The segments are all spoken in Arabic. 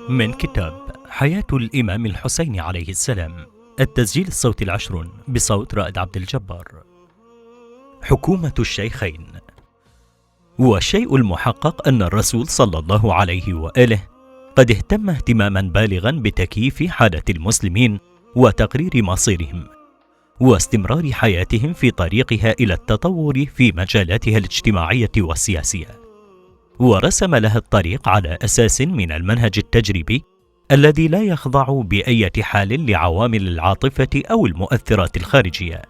من كتاب حياة الإمام الحسين عليه السلام، التسجيل الصوتي 10 بصوت رائد عبد الجبار. حكومة الشيخين. والشيء المحقق أن الرسول صلى الله عليه وآله قد اهتم اهتماما بالغا بتكييف حالة المسلمين وتقرير مصيرهم واستمرار حياتهم في طريقها إلى التطور في مجالاتها الاجتماعية والسياسية، ورسم لها الطريق على أساس من المنهج التجريبي الذي لا يخضع بأية حال لعوامل العاطفة أو المؤثرات الخارجية.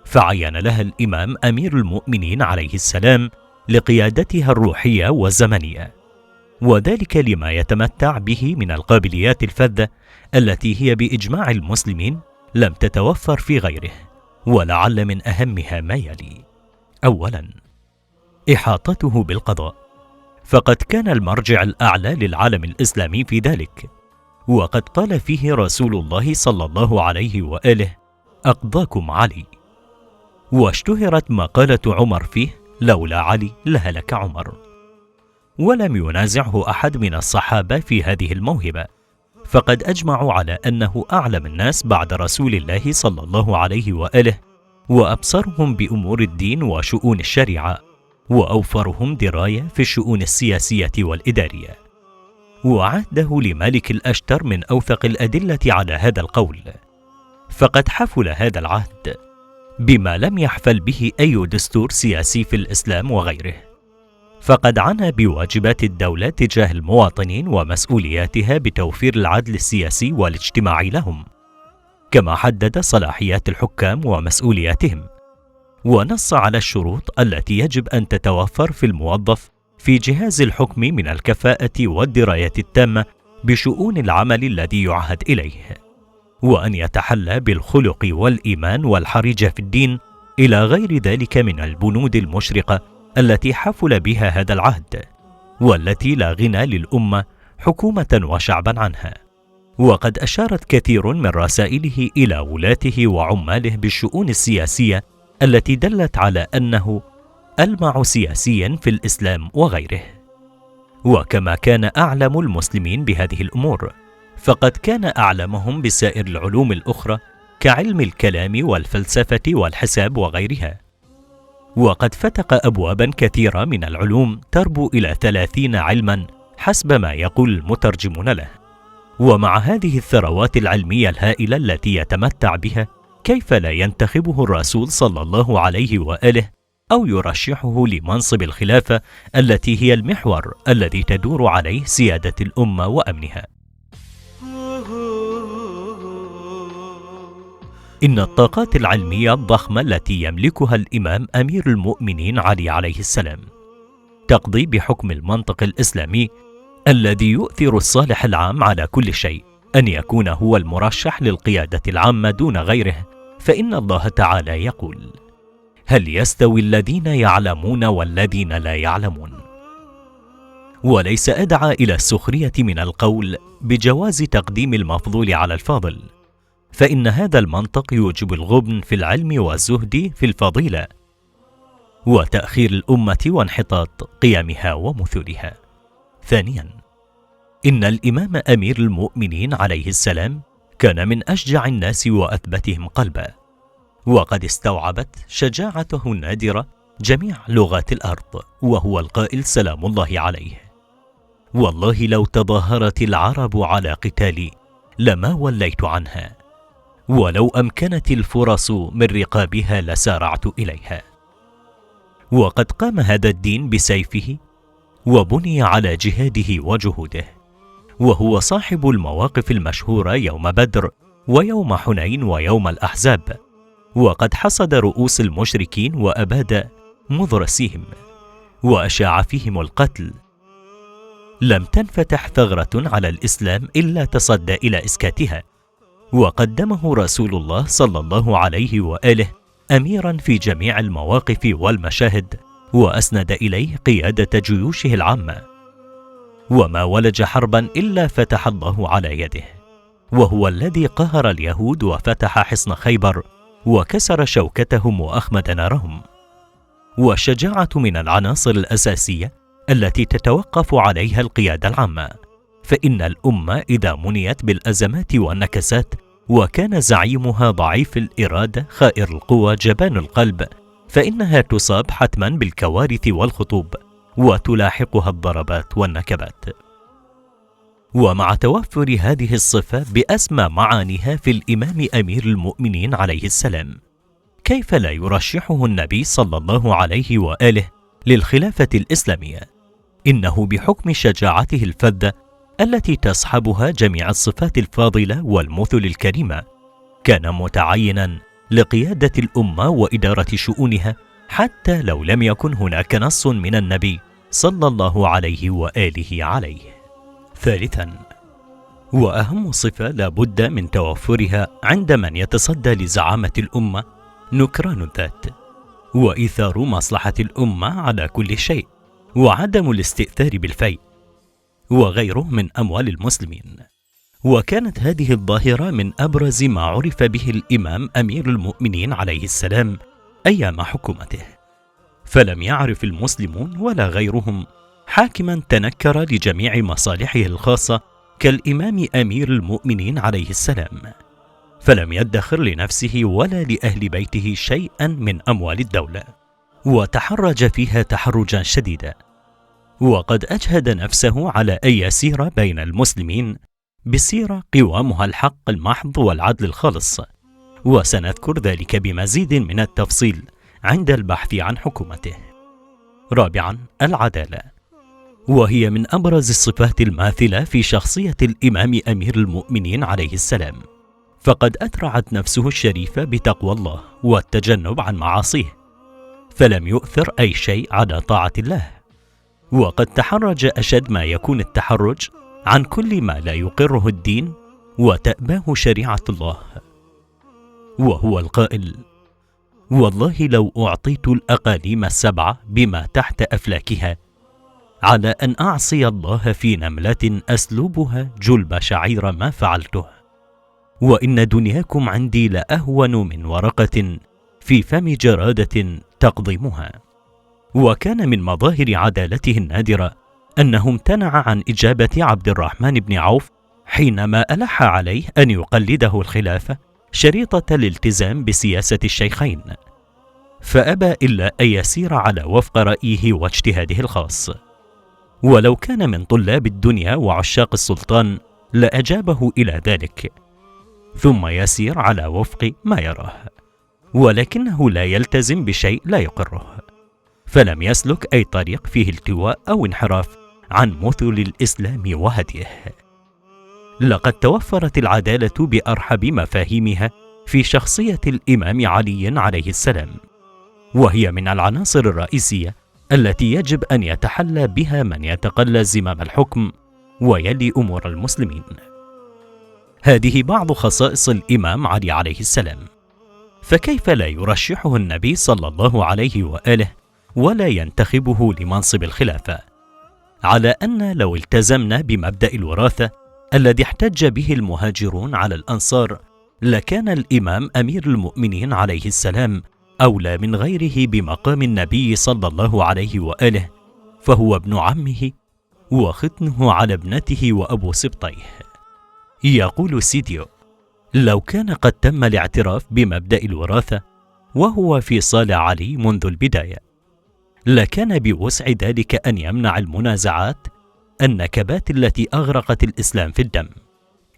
فعين لها الإمام أمير المؤمنين عليه السلام لقيادتها الروحية والزمنية، وذلك لما يتمتع به من القابليات الفذة التي هي بإجماع المسلمين لم تتوفر في غيره، ولعل من أهمها ما يلي: أولاً، إحاطته بالقضاء، فقد كان المرجع الأعلى للعالم الإسلامي في ذلك، وقد قال فيه رسول الله صلى الله عليه وآله: أقضاكم علي. واشتهرت مقالة عمر فيه: لولا علي لهلك عمر. ولم ينازعه أحد من الصحابة في هذه الموهبة، فقد أجمعوا على أنه أعلم الناس بعد رسول الله صلى الله عليه وآله، وأبصرهم بأمور الدين وشؤون الشريعة، وأوفرهم دراية في الشؤون السياسية والإدارية. وعهده لمالك الأشتر من أوثق الأدلة على هذا القول، فقد حفل هذا العهد بما لم يحفل به أي دستور سياسي في الإسلام وغيره، فقد عنى بواجبات الدولة تجاه المواطنين ومسؤولياتها بتوفير العدل السياسي والاجتماعي لهم، كما حدد صلاحيات الحكام ومسؤولياتهم، ونص على الشروط التي يجب أن تتوفر في الموظف في جهاز الحكم من الكفاءة والدراية التامة بشؤون العمل الذي يعهد إليه، وأن يتحلى بالخلق والإيمان والحريجة في الدين، إلى غير ذلك من البنود المشرقة التي حفل بها هذا العهد، والتي لا غنى للأمة حكومة وشعبا عنها. وقد أشارت كثير من رسائله إلى ولاته وعماله بالشؤون السياسية التي دلت على أنه ألمع سياسيا في الإسلام وغيره. وكما كان أعلم المسلمين بهذه الأمور، فقد كان أعلمهم بسائر العلوم الأخرى كعلم الكلام والفلسفة والحساب وغيرها. وقد فتق أبوابا كثيرة من العلوم تربو إلى 30 علما حسب ما يقول المترجمون له. ومع هذه الثروات العلمية الهائلة التي يتمتع بها، كيف لا ينتخبه الرسول صلى الله عليه وآله أو يرشحه لمنصب الخلافة التي هي المحور الذي تدور عليه سيادة الأمة وأمنها؟ إن الطاقات العلمية الضخمة التي يملكها الإمام أمير المؤمنين علي عليه السلام تقضي بحكم المنطق الإسلامي الذي يؤثر الصالح العام على كل شيء، أن يكون هو المرشح للقيادة العامة دون غيره. فإن الله تعالى يقول: هل يستوي الذين يعلمون والذين لا يعلمون؟ وليس أدعى إلى السخرية من القول بجواز تقديم المفضول على الفاضل، فإن هذا المنطق يوجب الغبن في العلم والزهد في الفضيلة، وتأخير الأمة وانحطاط قيمها ومثلها. ثانيا، إن الإمام أمير المؤمنين عليه السلام كان من أشجع الناس وأثبتهم قلبا، وقد استوعبت شجاعته النادرة جميع لغات الأرض، وهو القائل سلام الله عليه: والله لو تظاهرت العرب على قتالي لما وليت عنها، ولو أمكنت الفرص من رقابها لسارعت إليها. وقد قام هذا الدين بسيفه وبني على جهاده وجهوده، وهو صاحب المواقف المشهورة يوم بدر ويوم حنين ويوم الأحزاب، وقد حصد رؤوس المشركين وأباد مضرسيهم وأشاع فيهم القتل. لم تنفتح ثغرة على الإسلام إلا تصدى إلى إسكاتها، وقدمه رسول الله صلى الله عليه وآله أميرا في جميع المواقف والمشاهد، وأسند إليه قيادة جيوشه العامة، وما ولج حربا إلا فتح الله على يده، وهو الذي قهر اليهود وفتح حصن خيبر وكسر شوكتهم وأخمد نارهم. والشجاعة من العناصر الأساسية التي تتوقف عليها القيادة العامة، فإن الأمة إذا منيت بالأزمات والنكسات وكان زعيمها ضعيف الإرادة خائر القوى جبان القلب، فإنها تصاب حتما بالكوارث والخطوب وتلاحقها الضربات والنكبات. ومع توفر هذه الصفة بأسمى معانيها في الإمام أمير المؤمنين عليه السلام، كيف لا يرشحه النبي صلى الله عليه وآله للخلافة الإسلامية؟ إنه بحكم شجاعته الفذة التي تصحبها جميع الصفات الفاضلة والمثل الكريمة، كان متعينا لقيادة الأمة وإدارة شؤونها، حتى لو لم يكن هناك نص من النبي صلى الله عليه وآله عليه. ثالثا، وأهم صفة لا بد من توفرها عند من يتصدى لزعامة الأمة، نكران الذات، وإيثار مصلحة الأمة على كل شيء، وعدم الاستئثار بالفيء وغيره من أموال المسلمين. وكانت هذه الظاهرة من أبرز ما عرف به الإمام أمير المؤمنين عليه السلام أيام حكومته، فلم يعرف المسلمون ولا غيرهم حاكما تنكر لجميع مصالحه الخاصة كالإمام أمير المؤمنين عليه السلام، فلم يدخر لنفسه ولا لأهل بيته شيئا من أموال الدولة، وتحرج فيها تحرجا شديدا، وقد أجهد نفسه على أن يسير بين المسلمين بسيرة قوامها الحق المحض والعدل الخالص، وسنذكر ذلك بمزيد من التفصيل عند البحث عن حكومته. رابعا، العدالة، وهي من أبرز الصفات الماثلة في شخصية الإمام أمير المؤمنين عليه السلام، فقد أترعت نفسه الشريفة بتقوى الله والتجنب عن معاصيه، فلم يؤثر أي شيء على طاعة الله، وقد تحرج أشد ما يكون التحرج عن كل ما لا يقره الدين وتأباه شريعة الله، وهو القائل: والله لو أعطيت الأقاليم السبعة بما تحت أفلاكها على أن أعصي الله في نملة أسلبها جلب شعير ما فعلته، وإن دنياكم عندي لأهون من ورقة في فم جرادة تقضمها. وكان من مظاهر عدالته النادرة أنه امتنع عن إجابة عبد الرحمن بن عوف حينما ألح عليه أن يقلده الخلافة شريطة الالتزام بسياسة الشيخين، فأبى إلا أن يسير على وفق رأيه واجتهاده الخاص، ولو كان من طلاب الدنيا وعشاق السلطان لأجابه إلى ذلك، ثم يسير على وفق ما يراه، ولكنه لا يلتزم بشيء لا يقره، فلم يسلك أي طريق فيه التواء أو انحراف عن مثل الإسلام وهديه. لقد توفرت العدالة بأرحب مفاهيمها في شخصية الإمام علي عليه السلام، وهي من العناصر الرئيسية التي يجب أن يتحلى بها من يتقلى زمام الحكم ويلي أمور المسلمين. هذه بعض خصائص الإمام علي عليه السلام، فكيف لا يرشحه النبي صلى الله عليه وآله ولا ينتخبه لمنصب الخلافة، على أن لو التزمنا بمبدأ الوراثة الذي احتج به المهاجرون على الأنصار، لكان الإمام أمير المؤمنين عليه السلام أولى من غيره بمقام النبي صلى الله عليه وآله، فهو ابن عمه وختنه على ابنته وأبو سبطيه. يقول سيديو: لو كان قد تم الاعتراف بمبدأ الوراثة وهو في صالح علي منذ البداية، لكان بوسع ذلك أن يمنع المنازعات النكبات التي أغرقت الإسلام في الدم.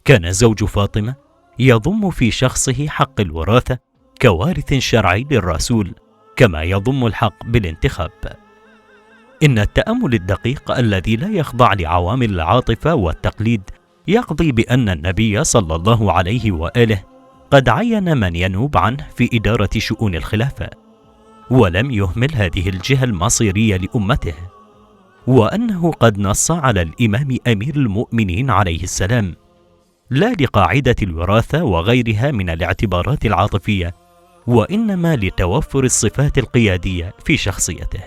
كان زوج فاطمة يضم في شخصه حق الوراثة كوارث شرعي للرسول، كما يضم الحق بالانتخاب. إن التأمل الدقيق الذي لا يخضع لعوامل العاطفة والتقليد يقضي بأن النبي صلى الله عليه وآله قد عين من ينوب عنه في إدارة شؤون الخلافة، ولم يهمل هذه الجهة المصيرية لأمته، وأنه قد نص على الإمام أمير المؤمنين عليه السلام لا لقاعدة الوراثة وغيرها من الاعتبارات العاطفية، وإنما لتوفر الصفات القيادية في شخصيته.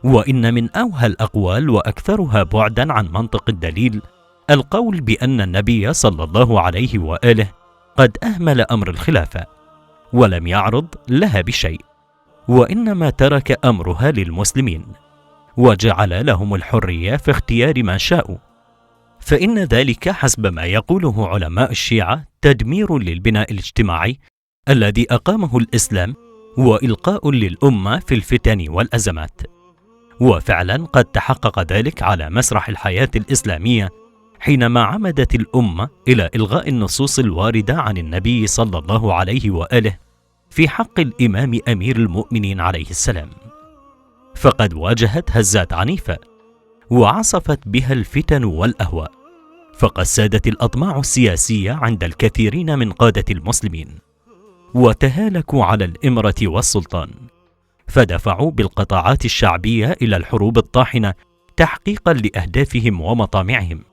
وإن من أوهى الأقوال وأكثرها بعدا عن منطق الدليل القول بأن النبي صلى الله عليه وآله قد أهمل أمر الخلافة ولم يعرض لها بشيء، وإنما ترك أمرها للمسلمين، وجعل لهم الحرية في اختيار ما شاءوا، فإن ذلك حسب ما يقوله علماء الشيعة تدمير للبناء الاجتماعي الذي أقامه الإسلام، وإلقاء للأمة في الفتن والأزمات. وفعلا قد تحقق ذلك على مسرح الحياة الإسلامية حينما عمدت الأمة إلى إلغاء النصوص الواردة عن النبي صلى الله عليه وآله في حق الإمام أمير المؤمنين عليه السلام، فقد واجهت هزات عنيفة وعصفت بها الفتن والأهواء، فقد سادت الأطماع السياسية عند الكثيرين من قادة المسلمين، وتهالكوا على الإمرة والسلطان، فدفعوا بالقطاعات الشعبية إلى الحروب الطاحنة تحقيقا لأهدافهم ومطامعهم،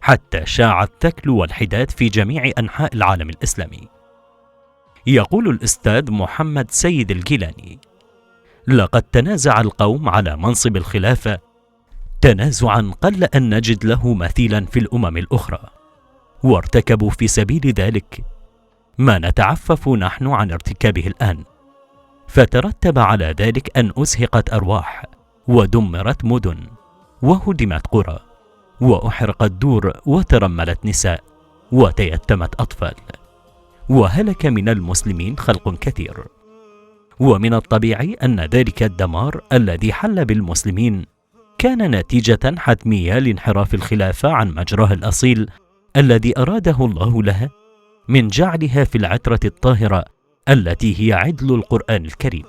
حتى شاع الثكل والحداد في جميع أنحاء العالم الإسلامي. يقول الأستاذ محمد سيد الجيلاني: لقد تنازع القوم على منصب الخلافة تنازعا قل أن نجد له مثيلا في الأمم الأخرى، وارتكبوا في سبيل ذلك ما نتعفف نحن عن ارتكابه الآن، فترتب على ذلك أن أزهقت أرواح، ودمرت مدن، وهدمت قرى، وأحرقت دور، وترملت نساء، وتيتمت أطفال، وهلك من المسلمين خلق كثير. ومن الطبيعي أن ذلك الدمار الذي حل بالمسلمين كان نتيجة حتمية لانحراف الخلافة عن مجراها الأصيل الذي أراده الله لها من جعلها في العترة الطاهرة التي هي عدل القرآن الكريم.